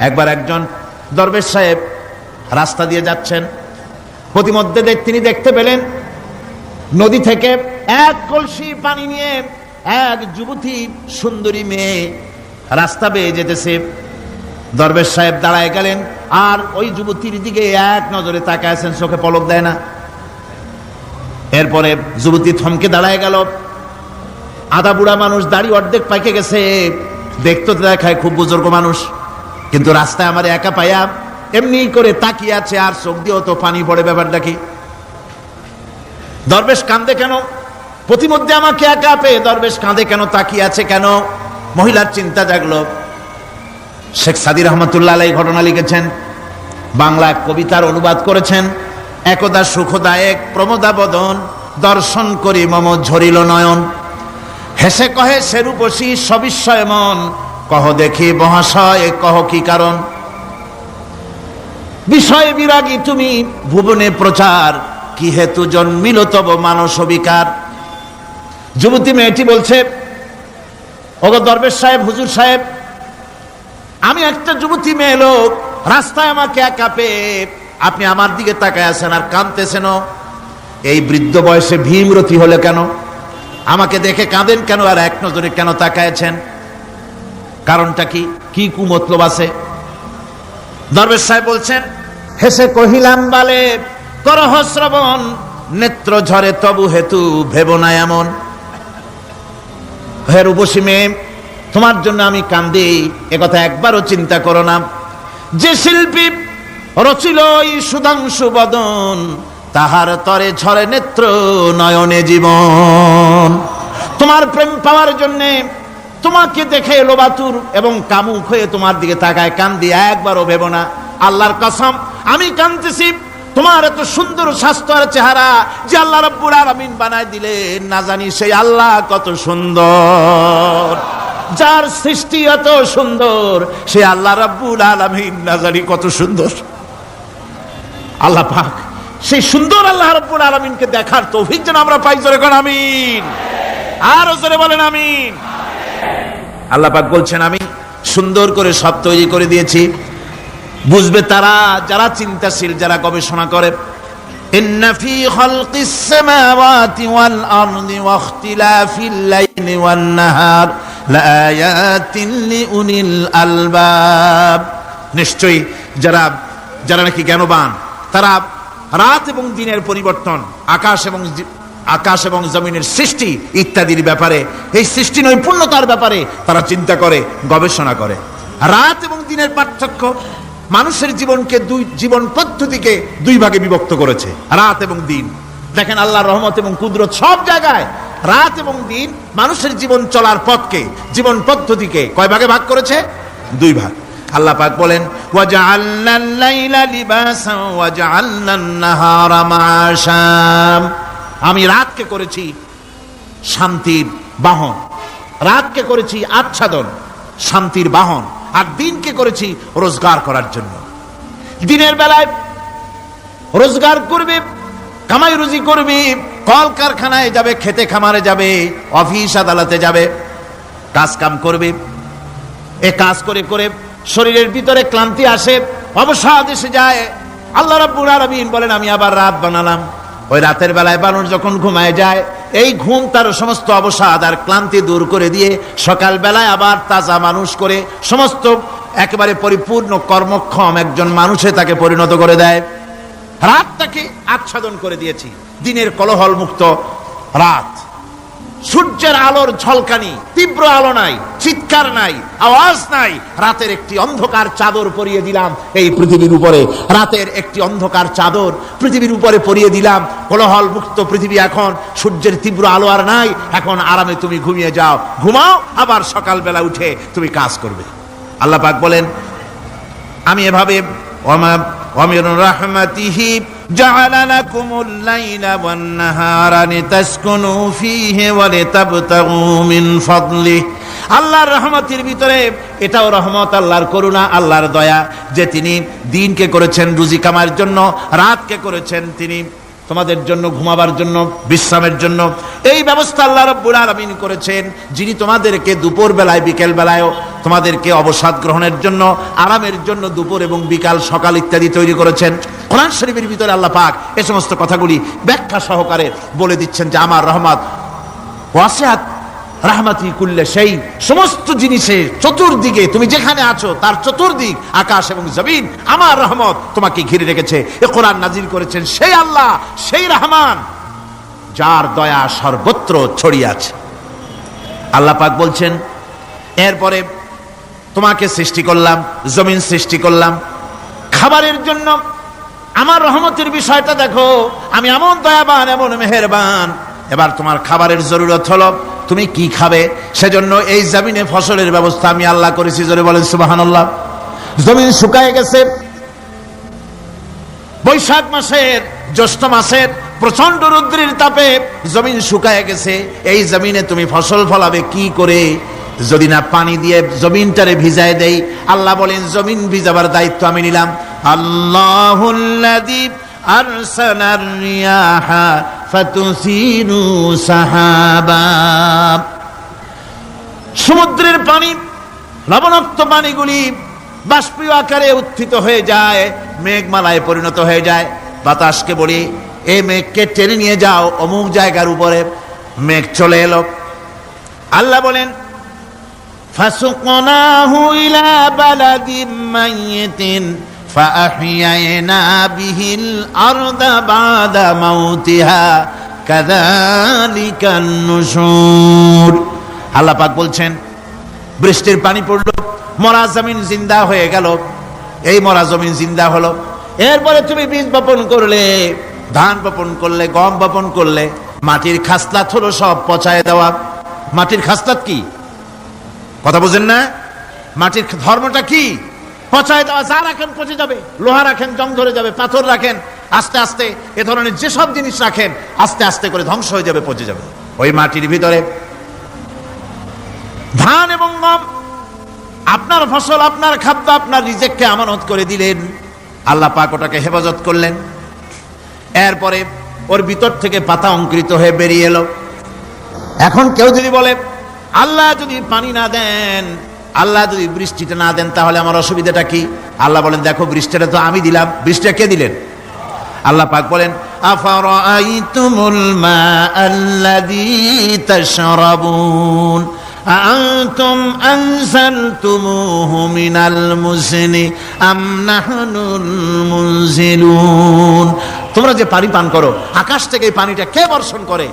একবার একজন দরবেশ সাহেব রাস্তা দিয়ে যাচ্ছেন, প্রতিমধ্যে তিনি দেখতে পেলেন নদী থেকে এক কলসি পানি নিয়ে এক যুবতী সুন্দরী মেয়ে রাস্তা বেয়ে যেতেছে। দরবেশ সাহেব দাঁড়ায় গেলেন আর ওই যুবতীর দিকে এক নজরে তাকায় আছেন, চোখে পলক দেয় না। এরপরে যুবতী থমকে দাঁড়ায় গেল। আধা বুড়া মানুষ, দাড়ি অর্ধেক পাইকে গেছে, দেখতে দেখায় খুব বুজুর্গ মানুষ, কিন্তু রাস্তায় আমার একা পায়া এমনি করে তাকিয়ে আছে আর চোখ দিয়েও তো পানি পড়ে। ব্যাপারটা কি? দরবেশ কাঁদে কেন? প্রতিমধ্যে আমাকে একা পেয়ে দরবেশ কাঁদে কেন, তাকিয়ে আছে কেন? মহিলার চিন্তা জাগলো। শেখ সাদী রহমতুল্লাহ আলাইহি ঘটনা লিখেছেন, বাংলা কবিতার অনুবাদ করেছেন। একদা সুখদায়ক প্রমোদা বদন, দর্শন করি মম ঝরিল নয়ন। হেসে কহে সেরূপসী সবিস্ময় মন, কহ দেখি মহাশয় কহ কি কারণ। বিষয় বিরাগী তুমি ভুবনে প্রচার, কি হেতু জন্মিল তব মানস বিকার। যুবতী মেয়েটি বলছে, ওগো দরবেশ সাহেব, হুজুর সাহেব, আমি একটা যুবতী মেয়ে লোক, রাস্তায় আমাকে একা পেয়ে আপনি আমার দিকে তাকায় আছেন আর কাঁদতেছেন। এই বৃদ্ধ বয়সে ভীমরতি হলে কেন? আমাকে দেখে কাঁদেন কেন আর এক নজরে কেন তাকায়ছেন? কারণটা কি? কি কুমতলব আছে? দরবেশ সাহেব বলছেন, হেসে কহিলাম বালে করহ শ্রবণ, নেত্র ঝরে তবু হেতু ভেব না এমন। হে রূপসী মেয়ে, তোমার জন্য আমি কান্দি, একথা একবারও চিন্তা করো না। যে শিল্পী রচিল এই সুধাংশু বদন, তাহার তরে ঝরে নেত্র নয়নে জীবন। তোমার প্রেম পাওয়ার জন্য তোমাকে দেখে লোবাতুর এবং কামুক হয়ে তোমার দিকে তাকায় কান্দি, একবারও ভেবো না। আল্লাহর কসম, আমি কাঁদতেছি তোমার এত সুন্দর স্বাস্থ্য আর চেহারা যে আল্লাহ রাব্বুল আলামিন বানায় দিলেন। না জানি সেই আল্লাহ কত সুন্দর, যার সৃষ্টি এত সুন্দর, সে আল্লাহ রাব্বুল আলামিন না জানি কত সুন্দর। আল্লাহ পাক সেই সুন্দর আল্লাহ রাব্বুল আলামিনকে দেখার তৌফিক যেন আমরা পাই। জোরে কোন আমিন, আরো জোরে বলেন আমিন। আল্লাহ পাক বলছেন, আমি সুন্দর করে সব তৈরি করে দিয়েছি। বুঝবে তারা যারা চিন্তাশীল, যারা গবেষণা করে। ইন্না ফি খালকিস সামাওয়াতি ওয়াল আরদি ওয়া ইখতিলাফিল লাইলি ওয়ান নাহার লাআয়াতিন লিউলিল আলবাব। নিশ্চয়ই যারা নাকি জ্ঞানবান, তারা রাত এবং দিনের পরিবর্তন, আকাশ এবং জমিনের সৃষ্টি ইত্যাদির ব্যাপারে, এই সৃষ্টি নৈপুণ্যতার ব্যাপারে তারা চিন্তা করে, গবেষণা করে। রাত এবং দিনের পার্থক্য মানুষের জীবনকে জীবন পদ্ধতিকে দুই ভাগে বিভক্ত করেছে, রাত এবং দিন। দেখেন আল্লাহর রহমত এবং কুদরত সব জায়গায় রাত এবং দিন মানুষের জীবন চলার পথকে, জীবন পদ্ধতিকে কয় ভাগে ভাগ করেছে? দুই ভাগ। আল্লাহ পাক বলেন, ওয়াজআলনাল লাইলা লিবাসান ওয়াজআলনান নাহারা মাআশা। আমি রাতকে করেছি শান্তির বাহন, রাতকে করেছি আচ্ছাদন, শান্তির বাহন, আর দিনকে করেছি রোজগার করার জন্য। দিনের বেলায় রোজগার করবে, কামাই রুজি করবে, কল কারখানায় যাবে, খেতে খামারে যাবে, অফিস আদালতে যাবে, কাজ কাম করবে। এ কাজ করে করে শরীরের ভিতরে ক্লান্তি আসে, অবসাদ এসে যায়। আল্লাহ রাব্বুল আলামিন বলেন, আমি আবার রাত বানালাম। ওই রাতের বেলায় মানুষ যখন ঘুমায় যায়, এই ঘুম তার সমস্ত অবসাদ আর ক্লান্তি দূর করে দিয়ে সকাল বেলায় আবার তাজা মানুষ করে সমস্ত একেবারে পরিপূর্ণ কর্মক্ষম একজন মানুষে তাকে পরিণত করে দেয়। রাতটাকে আচ্ছাদন করে দিয়েছি, দিনের কোলাহল মুক্ত রাত। সূর্যের আলোর ঝলকানি, তীব্র আলো নাই, চিৎকার নাই, আওয়াজ নাই। রাতের একটি অন্ধকার চাদর পরিয়ে দিলাম এই পৃথিবীর উপরে, রাতের একটি অন্ধকার চাদর পৃথিবীর উপরে পরিয়ে দিলাম। কোলাহল মুক্ত পৃথিবী, এখন সূর্যের তীব্র আলো আর নাই। এখন আরামে তুমি ঘুমিয়ে যাও, ঘুমাও, আবার সকালবেলা উঠে তুমি কাজ করবে। আল্লাহ পাক বলেন, আমি এভাবে ومن رحمته جعل لكم الليل والنهار لتسكنوا فيه ولتبتغوا من فضله। আল্লাহর রহমতের ভিতরে এটাও রহমত, আল্লাহর করুণা, আল্লাহর দয়া যে তিনি দিনকে করেছেন রুজি কামার জন্য, রাতকে করেছেন তিনি তোমাদের জন্য ঘুমাবার জন্য, বিশ্রামের জন্য। এই ব্যবস্থা আল্লাহ রাব্বুল আলামিন করেছেন, যিনি তোমাদেরকে দুপুর বেলায় বিকেল বেলায়ও তোমাদেরকে অবসাদ গ্রহণের জন্য, আরামের জন্য দুপুর এবং বিকাল, সকাল ইত্যাদি তৈরি করেছেন। কোরআন শরীফের ভিতরে আল্লাহ পাক এই সমস্ত কথাগুলি ব্যাখ্যা সহকারে বলে দিচ্ছেন যে আমার রহমত ওয়াসিআত রাহমাতি কুল্লে সেই সমস্ত জিনিসে চতুর্দিকে, তুমি যেখানে আছো তার চতুর্দিক, আকাশ এবং জমিন, আমার রহমত তোমাকে ঘিরে রেখেছে। এ কোরআন নাজিল করেছেন সেই আল্লাহ, সেই রহমান, যার দয়া সর্বত্র ছড়িয়ে আছে। আল্লাহ পাক বলছেন এরপরে তোমাকে সৃষ্টি করলাম, জমিন সৃষ্টি করলাম খাবারের জন্য। আমার রহমতের বিষয়টা দেখো, আমি এমন দয়াবান, এমন মেহেরবান। এবার তোমার খাবারের জরুরত হলো, তুমি কি খাবে? সেজন্য এই জমিনে ফসলের ব্যবস্থা আমি আল্লাহ করেছি। জোরে বলেন সুবহানাল্লাহ। জমিন শুকায় গেছে, বৈশাখ মাসের, জ্যৈষ্ঠ মাসের প্রচন্ড রৌদ্রের তাপে জমিন শুকায় গেছে। এই জমিনে তুমি ফসল ফলাবে কি করে যদি না পানি দিয়ে জমিনটারে ভিজায় দেই? আল্লাহ বলেন জমিন ভিজাবার দায়িত্ব আমি নিলাম। আল্লাহুল্লাযী আরসালার রিয়াহা ফাতুসিরু সাহাবা। সমুদ্রের পানি, লবণাক্ত পানিগুলি বাষ্পীয় আকারে উত্থিত হয়ে যায়, মেঘমালায় পরিণত হয়ে যায়। বাতাসকে বলি এই মেঘকে টেনে নিয়ে যাও অমুক জায়গার উপরে। মেঘ চলে এলো। আল্লাহ বলেন ফাসুকনাহু ইলা বালাদিম মাইয়িতিন ফাআহইয়ানা বিহিল আরদা বাদা মাউতিহা কাযালিকান নুশুর। আল্লাহ পাক বলছেন বৃষ্টির পানি পড়লো, মরা জমিন জিন্দা হয়ে গেল। এই মরা জমিন জিন্দা হলো। এরপরে তুমি বীজ বপন করলে, ধান বপন করলে, গম বপন করলে, মাটির খাসলাত হলো সব পচায় দেওয়া। মাটির খাসলাত কি? কথা বুঝেন না? মাটির ধর্মটা কি? পচায় দেওয়া। যা রাখেন পচে যাবে, লোহা রাখেন জং ধরে যাবে, পাথর রাখেন আস্তে আস্তে, এ ধরনের যেসব জিনিস রাখেন আস্তে আস্তে করে ধ্বংস হয়ে যাবে, পচে যাবে। ওই মাটির ভিতরে ধান এবং গম, আপনার ফসল, আপনার খাদ্য, আপনার রিজেককে আমানত করে দিলেন। আল্লাহ পাক ওটাকে হেফাজত করলেন। এরপরে ওর ভিতর থেকে পাতা অঙ্কুরিত হয়ে বেরিয়ে এলো। এখন কেউ যদি বলে আল্লাহ যদি পানি না দেন, আল্লাহ যদি বৃষ্টিটা না দেন, তাহলে আমার অসুবিধাটা কি? আল্লাহ বলেন দেখো বৃষ্টিটা তো আমি দিলাম। বৃষ্টিটা কে দিলেন? আল্লাহ পাক বলেন আফারাআইতুমুল মাআল্লাযী তাশরাবুন আআনতুম আনজালতুমুহু মিনাল মুজনি আম নাহনুল মুনজিলুন। তোমরা যে পানি পান করো, আকাশ থেকে এই পানিটা কে বর্ষণ করে?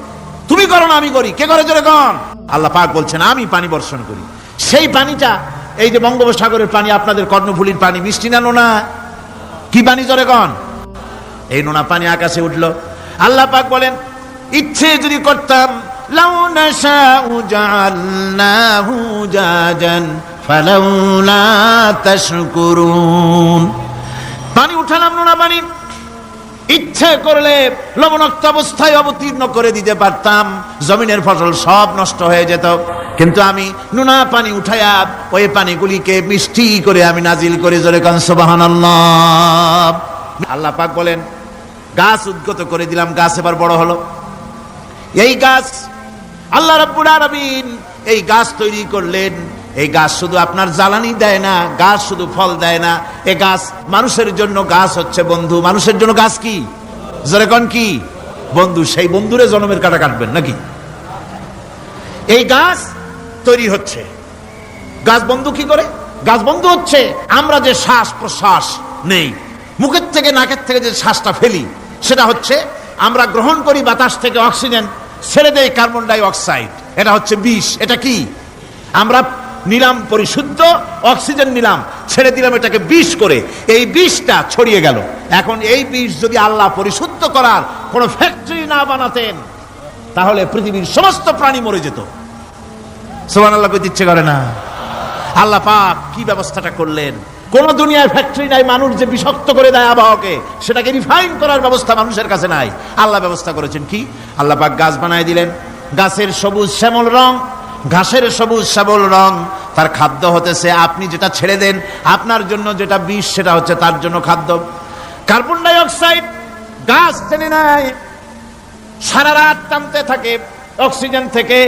তুমি করো না আমি করি? কে করে জোরে কোন? আল্লাহ পাক বলছেন আমি পানি বর্ষণ করি। সেই পানিটা, এই যে বঙ্গোপসাগরের পানি, আপনাদের কর্ণফুলীর পানি, মিষ্টি না নোনা? কি পানি জোরে কোন? এই নোনা পানি আকাশে উঠলো। আল্লাহ পাক বলেন ইচ্ছে যদি করতাম লাউ নাশাউ জাআলনাহু জাজান ফালাউলা তাশকুরুন। পানি উঠালাম, নোনা পানি, ইচ্ছে করলে লবণাক্ত অবস্থায় অবতীর্ণ করে দিতে পারতাম, জমিনের ফসল সব নষ্ট হয়ে যেত। কিন্তু আমি নোনা পানি উঠায়া ওই পানিগুলিকে মিষ্টি করে আমি নাজিল করে জোরে কান সুবহানাল্লাহ। আল্লাহ পাক বলেন গাছ উদ্গত করে দিলাম, গাছ এবার বড় হলো। এই গাছ আল্লাহ রাব্বুল আলামিন এই গাছ তৈরি করলেন। এই গাছ শুধু আপনার জ্বালানি দেয় না, গাছ শুধু ফল দেয় না, এই গাছ মানুষের জন্য, গাছ হচ্ছে বন্ধু। মানুষের জন্য গাছ কি? জোরে কোন কি? বন্ধু। সেই বন্ধুরে জন্মের কাটা কাটবেন নাকি? এই গাছ তৈরি হচ্ছে। গাছ বন্ধু কি করে? গাছ বন্ধু হচ্ছে আমরা যে শ্বাস প্রশ্বাস নেই, মুখের থেকে নাকের থেকে যে শ্বাসটা ফেলি, সেটা হচ্ছে আমরা গ্রহণ করি বাতাস থেকে অক্সিজেন, ছেড়ে দেয় কার্বন ডাই অক্সাইড। এটা হচ্ছে বিষ। এটা কি? আমরা নিলাম পরিশুদ্ধ অক্সিজেন, নিলাম, ছেড়ে দিলাম এটাকে বিষ করে। এই বিষটা ছড়িয়ে গেল। এখন এই বিষ যদি আল্লাহ পরিশুদ্ধ করার কোন ফ্যাক্টরি না বানাতেন, তাহলে পৃথিবীর সমস্ত প্রাণী মরে যেত। সুবহানাল্লাহ কইতে ইচ্ছে করে না? আল্লাহ পাক কি ব্যবস্থাটা করলেন! কোন দুনিয়ায় ফ্যাক্টরি নাই মানুষ যে বিষাক্ত করে দেয় আবহাওয়াকে, সেটাকে রিফাইন করার ব্যবস্থা মানুষের কাছে নাই। আল্লাহ ব্যবস্থা করেছেন কি? আল্লাহ পাক গাছ বানায় দিলেন। গাছের সবুজ শ্যামল রং, ঘাসের সবুজ শ্যামল রং, তার খাদ্য হতেছে আপনি যেটা ছেড়ে দেন, আপনার জন্য যেটা বিষ, সেটা হচ্ছে তার জন্য খাদ্য। কার্বন ডাই অক্সাইড গাছ টেনে নেয়, সারা রাত টানতে থাকে অক্সিজেন থেকে,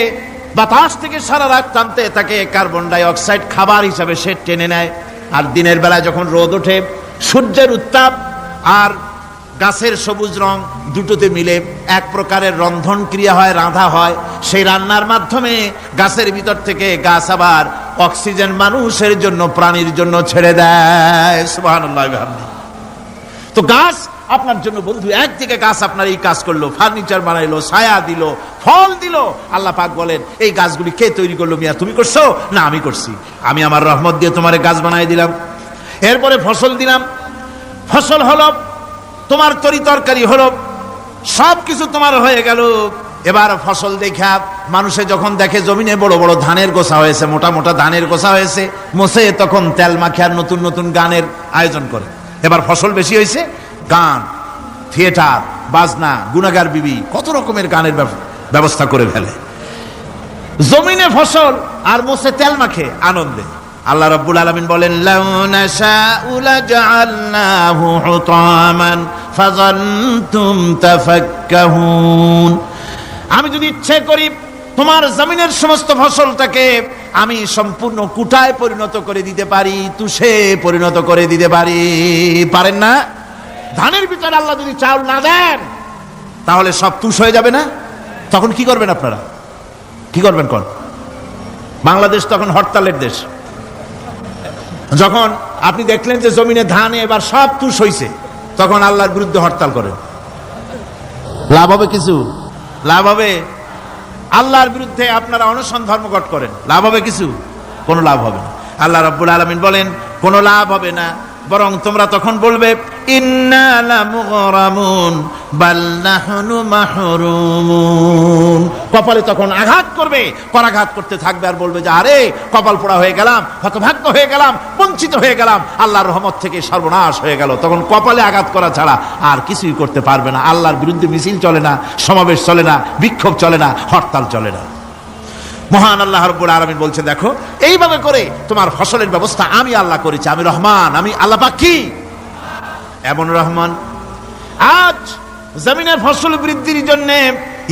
বাতাস থেকে সারা রাত টানতে থাকে কার্বন ডাই অক্সাইড খাবার হিসাবে সে টেনে নেয়। আর দিনের বেলায় যখন রোদ ওঠে, সূর্যের উত্তাপ আর গাছের সবুজ রং দুটোতে মিলে এক প্রকারের রন্ধন ক্রিয়া হয়, রাঁধা হয়। সেই রান্নার মাধ্যমে গাছের ভিতর থেকে গাছ আবার অক্সিজেন মানুষের জন্য, প্রাণীর জন্য ছেড়ে দেয়। সুবহানাল্লাহ। তো গাছ আপনার জন্য বন্ধু, একদিকে গাছ আপনার এই কাজ করলো, ফার্নিচার বানাইলো, ছায়া দিল, ফল দিল। আল্লাহ পাক বলেন, এই গাছগুলি কে তৈরি করলো মিয়া? তুমি করছো না আমি করছি? আমি আমার রহমত দিয়ে তোমার গাছ বানাই দিলাম। এরপরে ফসল দিলাম, ফসল হলো, তোমার তরি তরকারি হলো, সবকিছু তোমার হয়ে গেল। এবার ফসল দেখা মানুষে যখন দেখে জমিনে বড় বড় ধানের গোছা হয়েছে, মোটা মোটা ধানের গোছা হয়েছে, মোছে তখন তেল মাখিয়ার নতুন নতুন গানের আয়োজন করে। এবার ফসল বেশি হয়েছে, গান, থিয়েটার, বাজনা, গুনাগার বিবি, কত রকমের গানের ব্যবস্থা করে ফেলে। জমিনে ফসল আর মোছে তেল মাখে আনন্দে। আল্লাহ রাব্বুল আলামিন বলেন, লাউ নাশাউ লাজআলনাহু হুতামান ফাযান্তুম তাফাক্কাহুন। আমি যদি ইচ্ছে করি তোমার জমিনের সমস্ত ফসলটাকে আমি সম্পূর্ণ কুটায় পরিণত করে দিতে পারি, তুষে পরিণত করে দিতে পারি। পারেন না? ধানের ভিতরে আল্লাহ যদি চাউল না দেন তাহলে সব তুষ হয়ে যাবে না? তখন কি করবেন আপনারা? কি করবেন? কোন বাংলাদেশ তখন হরতালের দেশ। যখন আপনি দেখলেন যে জমিনে ধান এবার সব তুষ হইছে, তখন আল্লাহর বিরুদ্ধে হরতাল করেন। লাভ হবে কিছু? লাভ হবে? আল্লাহর বিরুদ্ধে আপনারা অনশন ধর্মঘট করেন, লাভ হবে কিছু? কোনো লাভ হবে না। আল্লাহ রাব্বুল আলামিন বলেন, কোনো লাভ হবে না, বরং তোমরা তখন বলবে, ইন্না লামুগরামুন বাল নাহনু মাহরুমুন। কপালে তখন আঘাত করবে, করাঘাত করতে থাকবে আর বলবে যে আরে কপাল পোড়া হয়ে গেলাম, হতভাগ্য হয়ে গেলাম, বঞ্চিত হয়ে গেলাম, আল্লাহর রহমত থেকে সর্বনাশ হয়ে গেল। তখন কপালে আঘাত করা ছাড়া আর কিছুই করতে পারবে না। আল্লাহর বিরুদ্ধে মিছিল চলে না, সমাবেশ চলে না, বিক্ষোভ চলে না, হরতাল চলে না। মহান আল্লাহ রাব্বুল আলামিন বলছেন, দেখো এইভাবে করে তোমার ফসলের ব্যবস্থা আমি আল্লাহ করেছি। আমি রহমান, আমি আল্লাহ পাক কি এমন রহমান। আজ জমিনের ফসল বৃদ্ধির জন্য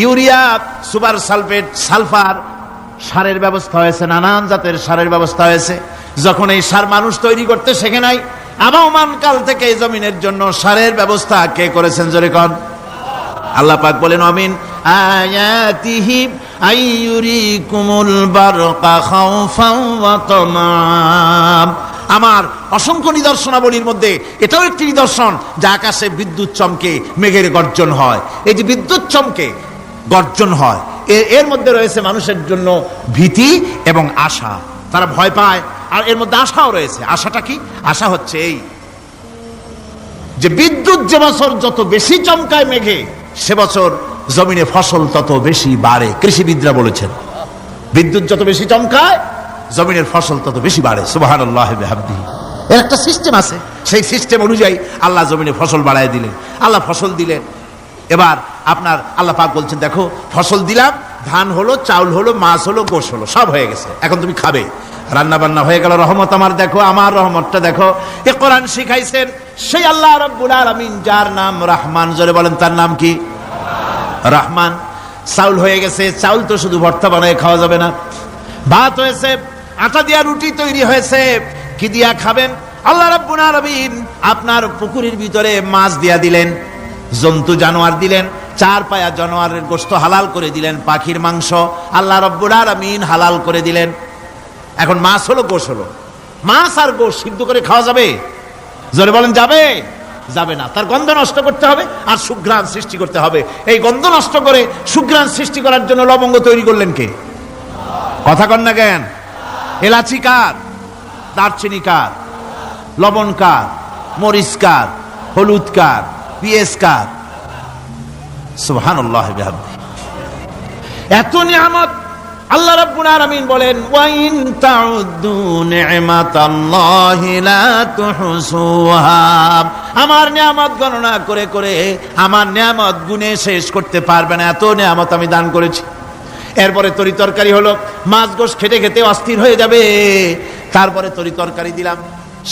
ইউরিয়া, সুপার সালফেট, সালফার সারের ব্যবস্থা হয়েছে, নানান জাতের সারের ব্যবস্থা হয়েছে। যখন এই সার মানুষ তৈরি করতে শেখে নাই, আবহমান কাল থেকে এই জমিনের জন্য সারের ব্যবস্থা কে করেছেন? জোরে কোন? আল্লাহ পাক বলেন, আমিন আয়াতিহি আইয়ুরিকুমুল বারকা খাউফান ওয়া তামাম। আমার অসংখ্য নিদর্শনাবলীর মধ্যে এটাও একটি নিদর্শন, যা আকাশে বিদ্যুৎ চমকে মেঘের গর্জন হয়। এই যে বিদ্যুৎ চমকে গর্জন হয়, এর মধ্যে রয়েছে মানুষের জন্য ভীতি এবং আশা। তারা ভয় পায়, আর এর মধ্যে আশাও রয়েছে। আশাটা কি? আশা হচ্ছে এই যে বিদ্যুৎ যে বছর যত বেশি চমকায় মেঘে, সে বছর জমিনে ফসল তত বেশি বাড়ে। কৃষিবিদরা বলেছেন, বিদ্যুৎ যত বেশি চমকায় জমিনের ফসল তত বেশি বাড়ে। সুবহানাল্লাহি ওয়া বিহামদিহি। এর একটা সিস্টেম আছে, সেই সিস্টেম অনুযায়ী আল্লাহ জমিনে ফসল বাড়ায় দিলেন। আল্লাহ ফসল দিলেন। এবার আপনার আল্লাহ পাক বলছেন, দেখো ফসল দিলাম, ধান হলো, চাউল হলো, মাছ হলো, গোশ হলো, সব হয়ে গেছে, এখন তুমি খাবে। রান্না বান্না হয়ে গেল, রহমত আমার দেখো, আমার রহমতটা দেখো। এ কোরআন শিখাইছেন সেই আল্লাহ রাব্বুল আলামিন, যার নাম রহমান। জোরে বলেন, তার নাম কি? রহমান। চাউল হয়ে গেছে, চাউল তো শুধু ভর্তা বানায় খাওয়া যাবে না, ভাত হয়েছে, আটা দিয়া রুটি তৈরি হয়েছে, কি দিয়া খাবেন? আল্লাহ রাব্বুল আলামিন আপনার পুকুরের ভিতরে মাছ দিয়া দিলেন, জন্তু জানোয়ার দিলেন, চার পায়া জানোয়ারের গোশত হালাল করে দিলেন, পাখির মাংস আল্লাহ রাব্বুল আলামিন হালাল করে দিলেন। এখন মাছ হলো, গোশ হলো। মাছ আর গোশ সিদ্ধ করে খাওয়া যাবে? জোরে বলেন, যাবে? যাবে না। তার গন্ধ নষ্ট করতে হবে আর সুঘ্রাণ সৃষ্টি করতে হবে। এই গন্ধ নষ্ট করে সুঘ্রাণ সৃষ্টি করার জন্য লবঙ্গ তৈরি করলেন কে? কথা কন না কেন? এলাচি কার? দারচিনি কার? লবণ কার? মরিচ কার? হলুদ কার? পেঁয়াজ কার? সুবহানাল্লাহি ওয়া বিহামদিহি। এত নিয়ামত আল্লাহ রাব্বুল আলামিন বলেন, ওয়া ইন তাউদ্দু নি'মাতাল্লাহি লা তুহসুহা। আমার নিয়ামত গণনা করে করে আমার নিয়ামত গুণে শেষ করতে পারবে না, এত নিয়ামত আমি দান করেছি। এরপরে তরি তরকারি হলো, মাছ গোশ খেতে খেতে অস্থির হয়ে যাবে, তারপরে তরি তরকারি দিলাম,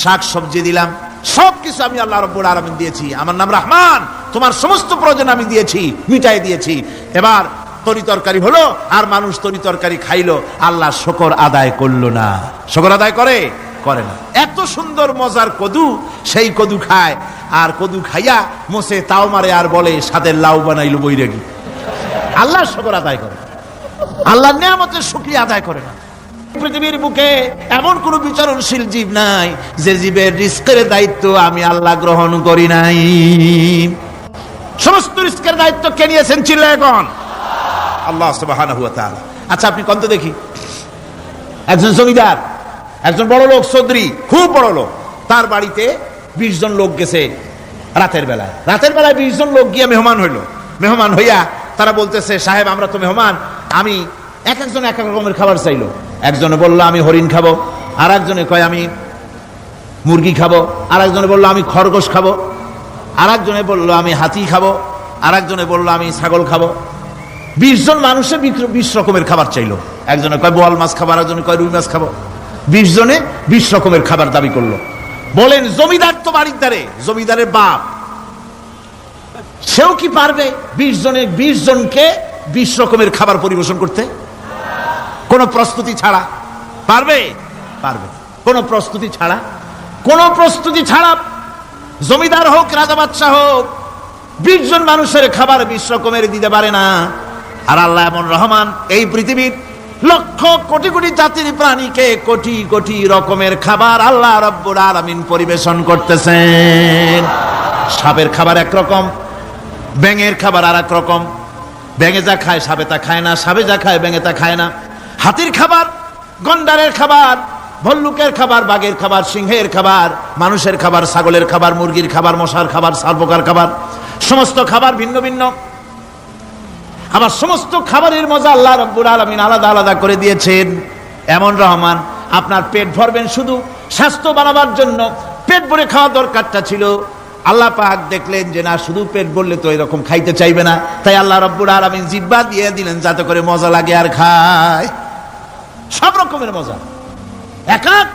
শাক সবজি দিলাম, সবকিছু আমি আল্লাহ রাব্বুল আলামিন দিয়েছি। আমার নাম রহমান, তোমার সমস্ত প্রয়োজন আমি দিয়েছি, মিটাই দিয়েছি। এবার তরি তরকারি হলো আর মানুষ তরি তরকারি খাইলো, আল্লাহ শুকর আদায় করলো না। শুকর আদায় করে না। এত সুন্দর মজার কদু, সেই কদু খায়, আর কদু খাইয়া মোসে তাও মারে আর বলে স্বাদের লাউ বানাইলো বৈরাগী। আল্লাহ শুকর আদায় করে, আল্লাহর নিয়ামতের শুকরিয়া আদায় করে না। পৃথিবীর বুকে এমন কোন বিচরণশীল জীব নাই যে জীবের রিস্কের দায়িত্ব আমি আল্লাহ গ্রহণ করি নাই। সমস্ত রিস্কের দায়িত্ব কে নিয়েছেন? চিল্লায় এখন আল্লাহ সুবহানাহু ওয়া তাআলা। আচ্ছা আপনি কোন তো দেখি, একজন জমিদার, একজন বড় লোক, চৌধুরী, খুব বড় লোক, তার বাড়িতে 20 জন লোক গেছে রাতের বেলায়। 20 জন লোক গিয়ে মেহমান হইল। মেহমান হইয়া তারা বলতেছে, সাহেব আমরা তো মেহমান, আমি এক একজন এক এক রকমের খাবার চাইলো। একজনে বললো আমি হরিণ খাবো, আর একজনে কয় আমি মুরগি খাবো, আর একজনে বললো আমি খরগোশ খাবো, আর একজনে বললো আমি হাতি খাবো, আর একজনে বললো আমি ছাগল খাবো। 20 জন মানুষে 20 রকমের খাবার চাইলো। একজনে কয় বোয়াল মাছ খাবো, আর একজনে কয় রুই মাছ খাবো। 20 জনে 20 রকমের খাবার দাবি করলো। বলেন জমিদার তো বাড়ির ধারে, জমিদারের বাপ, সেও কি পারবে 20 জনকে 20 রকমের খাবার পরিবেশন করতে? কোন প্রস্তুতি ছাড়া পারবে? কোন প্রস্তুতি ছাড়া জমিদার হোক, রাজা বাদশাহ হোক, 20 জন মানুষের খাবার 20 রকমের দিতে পারে না। আর আল্লাহ এমন রহমান, এই পৃথিবীর লক্ষ কোটি কোটি জাতির প্রাণীকে কোটি কোটি রকমের খাবার আল্লাহ রাব্বুল আলামিন পরিবেশন করতেছেন। সাপের খাবার একরকম, ব্যাঙের খাবার আর এক রকম। ব্যাঙে যা খায় সাপে তা খায় না, সাপে যা খায় ব্যাঙে তা খায় না। হাতির খাবার, গন্ডারের খাবার, ভল্লুকের খাবার, বাঘের খাবার, সিংহের খাবার, মানুষের খাবার, ছাগলের খাবার, মুরগির খাবার, মশার খাবার, সারপোকার খাবার, সমস্ত খাবার ভিন্ন ভিন্ন। আবার সমস্ত খাবারের মজা আল্লাহ রাব্বুল আলামিন আলাদা আলাদা করে দিয়েছেন। এমন রহমান, আপনার পেট ভরবেন শুধু স্বাস্থ্য বানাবার জন্য, পেট ভরে খাওয়া দরকারটা ছিল। আল্লাহ পাক দেখলেন যে না, শুধু পেট ভরলে তো এরকম খাইতে চাইবে না, তাই আল্লাহ রাব্বুল আলামিন জিহ্বা দিয়ে দিলেন যাতে করে মজা লাগে আর খায়। সব রকমের মজা, এক এক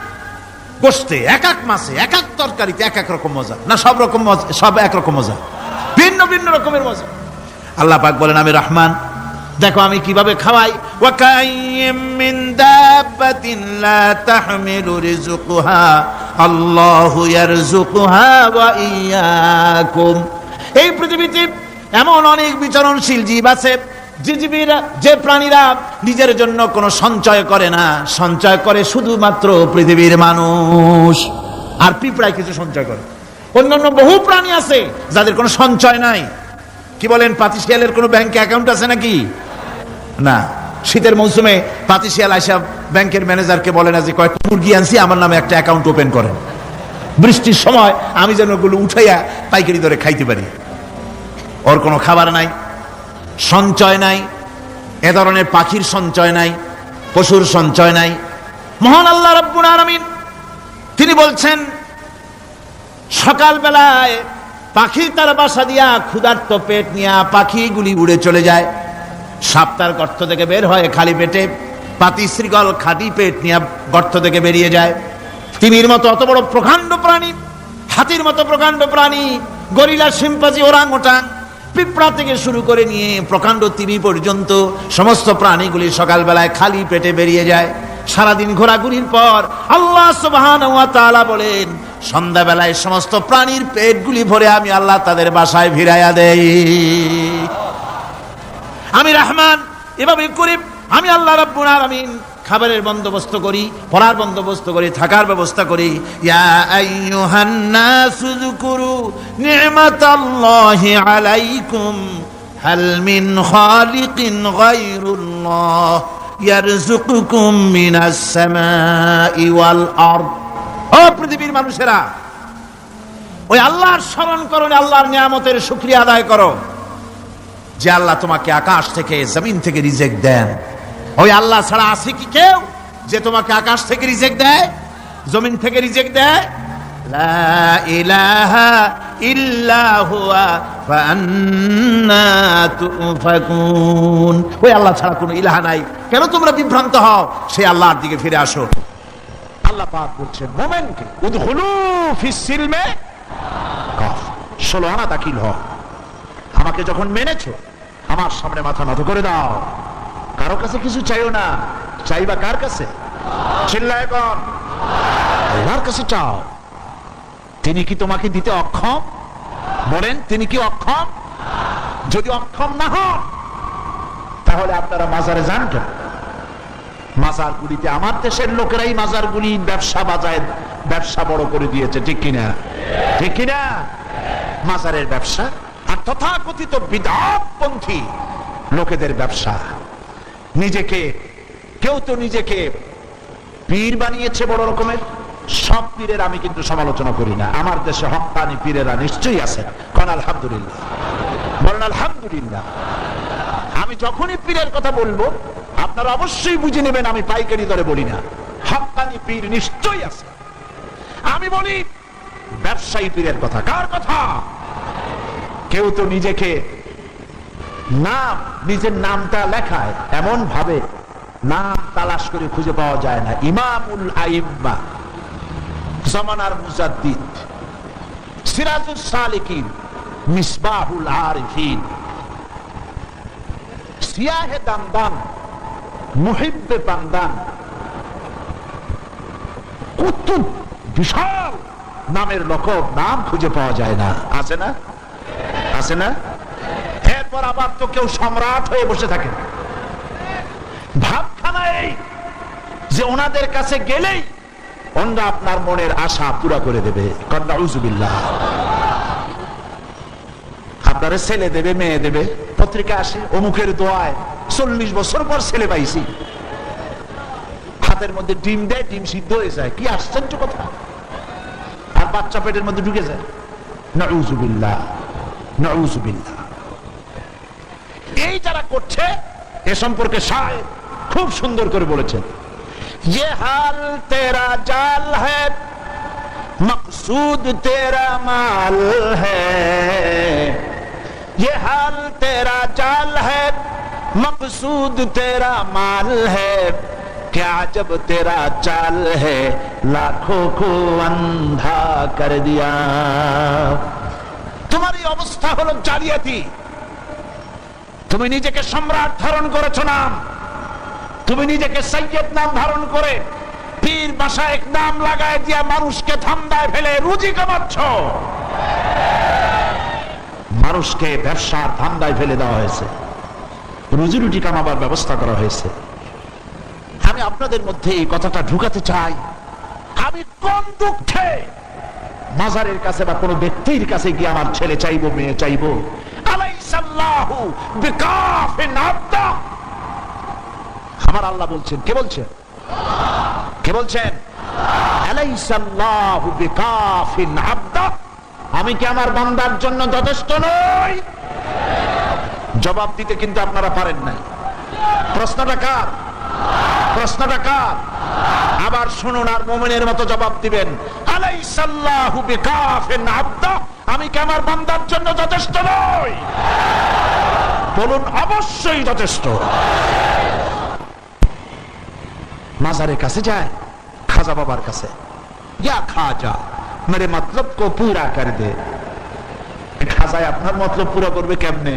গোশতে, এক এক মাছে, এক এক তরকারিতে এক এক রকম মজা না, সব রকম মজা, সব এক রকম মজা, ভিন্ন ভিন্ন রকমের মজা। আল্লাহ পাক বলেন আমি রহমান, দেখো আমি কিভাবে খাওয়াই। ওয়া কাইয়্যিম মিন দাব্বাতিন লা তাহমিলু রিজকুহা আল্লাহু ইয়ারযুকুহা ওয়া ইয়্যাকুম। এই পৃথিবীতে এমন অনেক বিচরণশীল জীব আছে যে প্রাণীরা নিজের জন্য কোনো সঞ্চয় করে না, সঞ্চয় করে শুধুমাত্র পৃথিবীর মানুষ। আর পিঁপড়ায় কিছু সঞ্চয় করে। অন্যান্য বহু প্রাণী আছে যাদের কোনো সঞ্চয় নাই। কি বলেন, পাতিশিয়ালের কোনো ব্যাংকে অ্যাকাউন্ট আছে নাকি? না। শীতের মৌসুমে পাতিশিয়াল আইসা ব্যাংকের ম্যানেজারকে বলে না যে কয়েকটা মুরগি আনছি, আমার নামে একটা অ্যাকাউন্ট ওপেন করেন, বৃষ্টির সময় আমি যেন ওগুলো উঠাইয়া পাইকারি দরে খাইতে পারি। ওর কোনো খাবার নাই, সঞ্চয় নাই। এ ধরনের পাখির সঞ্চয় নাই, পশুর সঞ্চয় নাই। মহান আল্লাহ রাব্বুল আলামিন তিনি বলছেন, সকাল বেলায় পাখি তার বাসা দিয়া ক্ষুধার্ত পেট নিয়ে পাখিগুলি উড়ে চলে যায়। সাপ তার গর্ত থেকে বের হয় খালি পেটে, পাতি শ্রীগল খালি পেট নিয়ে গর্ত থেকে বেরিয়ে যায়। তিমির মতো অত বড় প্রকাণ্ড প্রাণী, হাতির মতো প্রকাণ্ড প্রাণী, গরিলা, শিম্পাঞ্জি, ওরাংওটাং, পিঁপড়া থেকে শুরু করে নিয়ে প্রকাণ্ড তিমি পর্যন্ত সমস্ত প্রাণীগুলি সকালবেলায় খালি পেটে বেরিয়ে যায়। সারাদিন ঘোরাঘুরির পর আল্লাহ সুবহানাহু ওয়া তাআলা বলেন, সন্ধ্যাবেলায় সমস্ত প্রাণীর পেটগুলি ভরে আমি আল্লাহ তাদের বাসায় ফিরাইয়া দেই। আমি রহমান, এভাবে করি আমি আল্লাহ রাব্বুল আলামিন খাবারের বন্দোবস্ত করি, পড়ার বন্দোবস্ত করি, থাকার ব্যবস্থা করি। ইয়া আইয়ুহান নাসু যুকুরু নি'মাতাল্লাহি আলাইকুম হাল মিন খালিকিন গায়রুল্লাহ ইয়ারযুকুকুম মিনাস সামাই ওয়াল আরদ। ও পৃথিবীর মানুষেরা, ওই আল্লাহর স্মরণ করো, আল্লাহর নিয়ামতের শুকরিয়া আদায় করো যে আল্লাহ তোমাকে আকাশ থেকে, জমিন থেকে রিজিক দেন। ওই আল্লাহ ছাড়া আছে কি কেউ যে তোমাকে আকাশ থেকে রিজিক দেয়, জমিন থেকে রিজিক দেয়? লা ইলাহা ইল্লা হুয়া ফাআন্না তুফাকুন। ওই আল্লাহ ছাড়া কোনো ইলাহ নাই, কেন তোমরা বিভ্রান্ত হও? সেই আল্লাহর দিকে ফিরে আসো। আল্লাহ পাক বলছেন মুমিনকে, উদখুলু ফিস সিলমে কাফ, 16 আনা দাখিল হও। আমাকে যখন মেনেছো, আমার সামনে মাথা নত করে দাও। কারো কাছে কিছু চাইও না, চাইবা কার কাছে? চিল্লায় কোন? আল্লাহর কাছে চাও। তিনি কি তোমাকে দিতে অক্ষম? বলেন, তিনি কি অক্ষম? যদি অক্ষম না হন তাহলে আপনারা মাজারে যান কেন? মাজারগুলিতে, আমার দেশের লোকেরাই মাজারগুলি ব্যবসা বড় করে দিয়েছে, ঠিক কিনা? ঠিক কিনা? মাজারের ব্যবসা আর তথাকথিত বিদআতপন্থী লোকেদের ব্যবসা। কেউ তো নিজেকে পীর বানিয়েছে বড় রকমের। সব পীরের আমি কিন্তু সমালোচনা করি না, আমার দেশে হক্কানি পীরেরা নিশ্চয়ই আছেন। কোন আলহামদুলিল্লাহ বলেন, আলহামদুলিল্লাহ। আমি যখনই পীরের কথা বলবো আপনারা অবশ্যই বুঝে নেবেন আমি পাইকারি দরে বলি না, হক্কানি পীর নিশ্চয়ই আছে। আমি বলি ব্যবসায়ী পীরের কথা। কার কথা? কেউ তো নিজের নামটা লেখায় এমন ভাবে নাম তালাশ করে খুঁজে পাওয়া যায় না। ইমামুল আইম্মা, জামানার মুজাদ্দিদ, সিরাজুস সালিকিন, মিসবাহুল আরিফিন, সিয়াহে দামদাম, মুহিব্বে বান্দান, কত বিশাল নামের লকব, নাম খুঁজে পাওয়া যায় না। আছে না? আছে না? এরপর আবার তো কেউ সম্রাট হয়ে বসে থাকে। ভাবখানা এই যে ওনাদের কাছে গেলেই ওনারা আপনার মনের আশা পুরা করে দেবে। নাউযুবিল্লাহ। আপনারা ছেলে দেবে, মেয়ে দেবে, পত্রিকা আসে অমুকের দোয়ায় 40 বছর পর ছেলে পাইছি। হাতের মধ্যে ডিম দেয়, ডিম সিদ্ধ হয়ে যায়। কি আশ্চর্য কথা! আর বাচ্চা পেটের মধ্যে ঢুকে যায়। নাউযুবিল্লাহ, নাউযুবিল্লাহ। এই যারা করছে এ সম্পর্কে শায়ের খুব সুন্দর করে বলেছেন, ये हाल तेरा जाल है, मकसूद तेरा माल है। ये हाल तेरा जाल है, मकसूद तेरा माल है। क्या जब तेरा चाल है, लाखों को अंधा कर दिया। तुम्हारी अवस्था हलो জালিয়াতি। তুমি নিজেকে সম্রাট ধারণ করেছো নাম, তুমি নিজেকে সৈয়দ নাম ধারণ করে পীর মাশায়েখ নাম লাগায় দিয়া মানুষকে ধান্দায় ফেলে রুজি কামাচ্ছ। মানুষকে ব্যবসার ধান্দায় ফেলে দেওয়া হয়েছে, রুজি রুটি কামাবার ব্যবস্থা করা হয়েছে। আমি আপনাদের মধ্যে এই কথাটা ঢুকাতে চাই। আমি কোন দুঃখে মাজারের কাছে বা কোনো ব্যক্তির কাছে গিয়ে আমার ছেলে চাইবো, মেয়ে চাইবো? আলাইসাল্লাহু বিকাফিন আবদা। আমার আল্লাহ বলছেন। কে বলছেন? কে বলছেন? আলাইসাল্লাহু বিকাফিন আবদা। আমি কি আমার বান্দার জন্য যথেষ্ট নই? জবাব দিতে কিন্তু আপনারা পারেন নাই। প্রশ্নটা কার? প্রশ্নটা কার? আবার শুনুন আর মুমিনের মতো জবাব দিবেন। আলাইসাল্লাহু বিকাফিন আবদা। আমি কি আমার বান্দার জন্য যথেষ্ট নই? বলুন, অবশ্যই যথেষ্ট। মাজারের কাছে যায়, খাজা বাবার কাছে, ইয়া খাজা মেরে মতলব কো পুরা কর দে। খাজায় আপনার মতলব পুরা করবে কেমনে?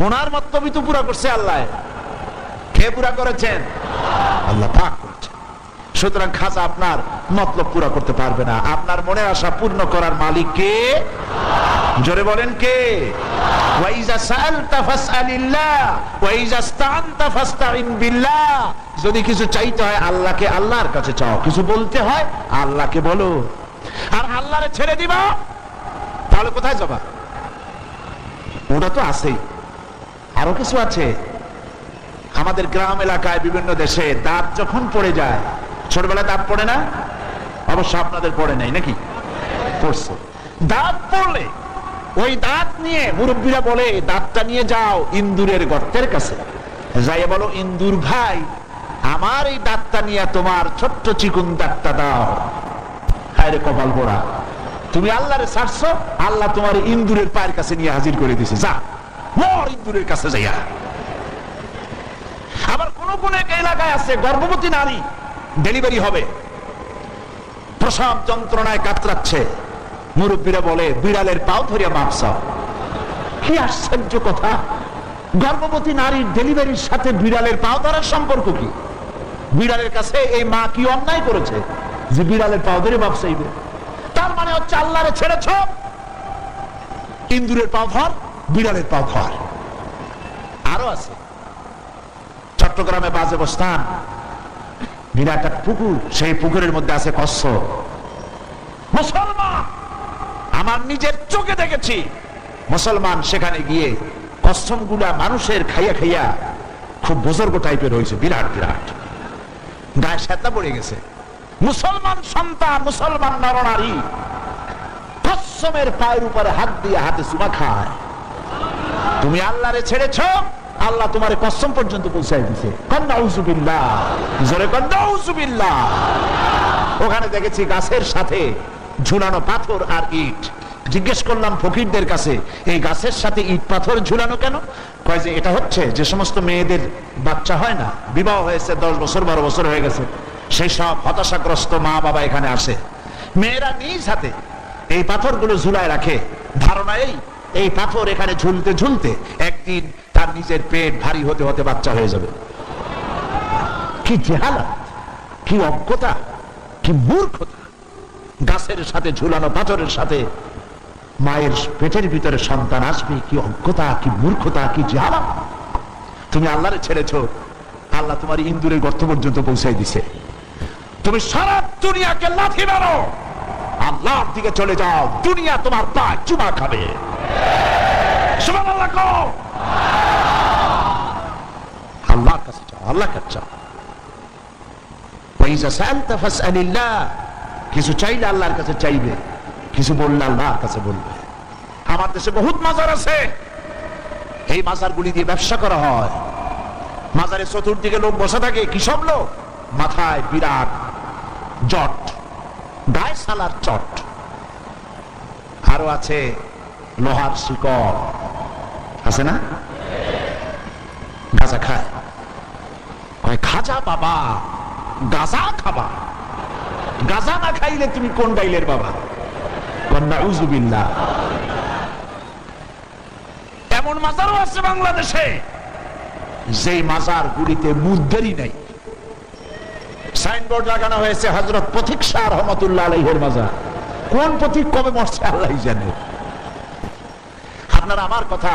ওনার মতলবই তো পুরা করছে আল্লাহ। কে পুরা করেছেন? আল্লাহ পাক করেছেন। সুতরাং খাজা আপনার মতলব পুরা করতে পারবে না। আপনার মনের আশা পূর্ণ করার মালিক কে? জোরে বলেন কে? ওয়াইজা সাআলতা ফাসআলিল্লাহ ওয়াইজা ইসতাআনতা ফাসতাইন বিল্লাহ। যদি কিছু চাইতে হয় আল্লাহকে, আল্লাহর কাছে চাও। কিছু বলতে হয় আল্লাহকে বলো। আর আল্লাহরে ছেড়ে দিবা তাহলে কোথায় যাবা? ওটা তো আছেই, আরো কিছু আছে। আমাদের গ্রাম এলাকায়, বিভিন্ন দেশে দাঁত যখন পড়ে যায়, ছোটবেলায় দাঁত পড়ে না? অবশ্য আপনাদের পড়ে নাই নাকি? পড়ছে। দাঁত পড়লে ওই দাঁত নিয়ে মুরব্বীরা বলে, দাঁতটা নিয়ে যাও ইন্দুরের গর্তের কাছে, যাইয়ে বলো, ইন্দুর ভাই আমার এই দাঁতটা নিয়ে তোমার ছোট্ট চিকুন দাঁতটা দাও। হায় রে কপাল পোড়া, তুমি আল্লাহরে ছাড়ছো, আল্লাহ তোমার ইন্দুরের পায়ের কাছে নিয়ে হাজির করে দিছে। যা মর ইন্দুরের কাছে যাইয়া। আবার কোন কোন এলাকায় আছে গর্ভবতী নারী ডেলিভারি হবে, প্রসব যন্ত্রণায় কাতরাচ্ছে, মুরব্বীরা বলে বিড়ালের পাও ধরিয়া মাপ চাও। কি আশ্চর্য কথা! গর্ভবতী নারীর ডেলিভারির সাথে বিড়ালের পাও ধরার সম্পর্ক কি? বিড়ালের কাছে এই মা কি অন্যায় করেছে যে বিড়ালের পাও ধরে বাপ চাইবে? তার মানে হচ্ছে আল্লাহরে ছেড়েছ, ইন্দুরের পাও ধর, বিড়ালের পাও ধর। আরো আছে, চট্টগ্রামে বাজে বস্তান, বিরাট এক পুকুর, সেই পুকুরের মধ্যে আছে কচ্ছপ। মুসলমান, আমার নিজের চোখে দেখেছি মুসলমান সেখানে গিয়ে কচ্ছপগুলা মানুষের খাইয়া খাইয়া খুব বুজুর্গ টাইপের হয়েছে, বিরাট বিরাট, গায়ে শ্বেতা পড়ে গেছে। মুসলমান সন্তান, মুসলমান নরনারী কচ্ছপের পায়ের উপরে হাত দিয়ে হাতে চুমা খায়। তুমি আল্লাহরে ছেড়েছ, আল্লাহ তোমার কসম পর্যন্ত পৌঁছায় দিছে। নাউযুবিল্লাহ, জোরে কর নাউযুবিল্লাহ। ওখানে দেখেছি গাছের সাথে ঝুলানো পাথর আর ইট। জিজ্ঞেস করলাম ফকিরদের কাছে, এই গাছের সাথে ইট পাথর ঝুলানো কেন? কয় যে এটা হচ্ছে যে সমস্ত মেয়েদের বাচ্চা হয় না, বিবাহ হয়েছে 10 বছর 12 বছর হয়ে গেছে, সেই সব হতাশাগ্রস্ত মা বাবা এখানে আসে, মেয়েরা নিজ হাতে এই পাথরগুলো ঝুলায় রাখে, ধারণা এই পাথর এখানে ঝুলতে ঝুলতে একদিন তার নিজের পেট ভারী হতে হতে বাচ্চা হয়ে যাবে। কি জেহালাত, কি অজ্ঞতা, কি মূর্খতা! গাছের সাথে ঝুলানো পাথরের সাথে মায়ের পেটের ভিতরে সন্তান আসবে, কি অজ্ঞতা, কি মূর্খতা, কি জেহালাত! তুমি আল্লাহরে ছেড়েছ, আল্লাহ তোমার ইন্দুরের গর্ত পর্যন্ত পৌঁছাই দিছে। তুমি সারা দুনিয়াকে লাথি মারো, আল্লাহর দিকে চলে যাও, দুনিয়া তোমার পা চুমা খাবে। সুবহানাল্লাহ কও, আল্লাহর কাছে যাও, আল্লাহর কাছে যাও। ওয়াইজা সাআলতা ফাসআলিল্লাহ, কিছু চাইলে আল্লাহর কাছে চাইবে, কিছু বললে আল্লাহর কাছে বলবে। আমার দেশে বহুত মাজার আছে, এই মাজারগুলি দিয়ে ব্যবসা করা হয়। মাজারের চতুর্দিকে লোক বসে থাকে, কি সব লোক? মাথায় বিরাট জট, গায়ে সালার চট, আরো আছে লোহার শিকল, আছে না? গাঁজা খায়, কয় খাজা বাবা গাঁজা খাবা, গাঁজা না খাইলে তুমি কোন ডাইলের বাবা? নাউযুবিল্লাহ। এমন মাজারও আছে বাংলাদেশে, যেই মাজার গুলিতে মুদ্দেরই নাই, সাইনবোর্ড লাগানো হয়েছে হযরত পথিক শাহ রহমাতুল্লাহ আলাইহির মাজার। কোন পথিক কবে মরছে আল্লাহই জানে। আপনারা আমার কথা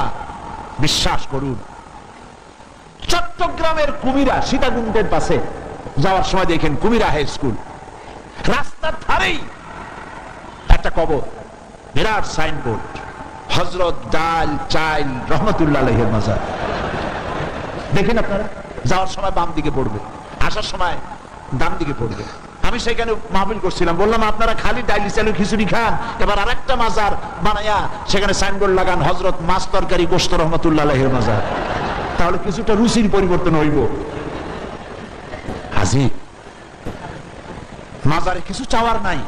বিশ্বাস করুন, চট্টগ্রামের কুমিরা সীতাকুণ্ডের পাশে যাওয়ার সময় দেখেন কুমিরা হাই স্কুল, রাস্তার ধারেই একটা কবর, বিরাট সাইনবোর্ড, হযরত ডাল চাইল রহমাতুল্লাহ আলাইহির মাজার। দেখেন আপনারা, যাওয়ার সময় বাম দিকে পড়বে, আসার সময় ডান দিকে পড়বে। আমি সেখানে মাহফিল করছিলাম, বললাম আপনারা খালি ডাইলি চালু খিচুড়ি খান, এবার আরেকটা মাজার বানায়া সেখানে সাইনবোর্ড লাগান হযরত মাছ তরকারি গোশত রহমাতুল্লাহ আলাইহির মাজার, তাহলে কিছুটা রুচির পরিবর্তন হইব। হাজি, মাজারে কিছু চাওয়ার নাই,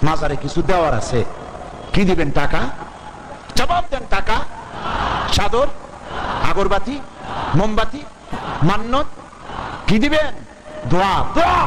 মাজারে কিছু দেওয়ার আছে। কি দিবেন? টাকা? জবাব দেন, টাকা, চাদর, আগরবাতি, মোমবাতি, মান্নত, কি দিবেন? দোয়া। দোয়া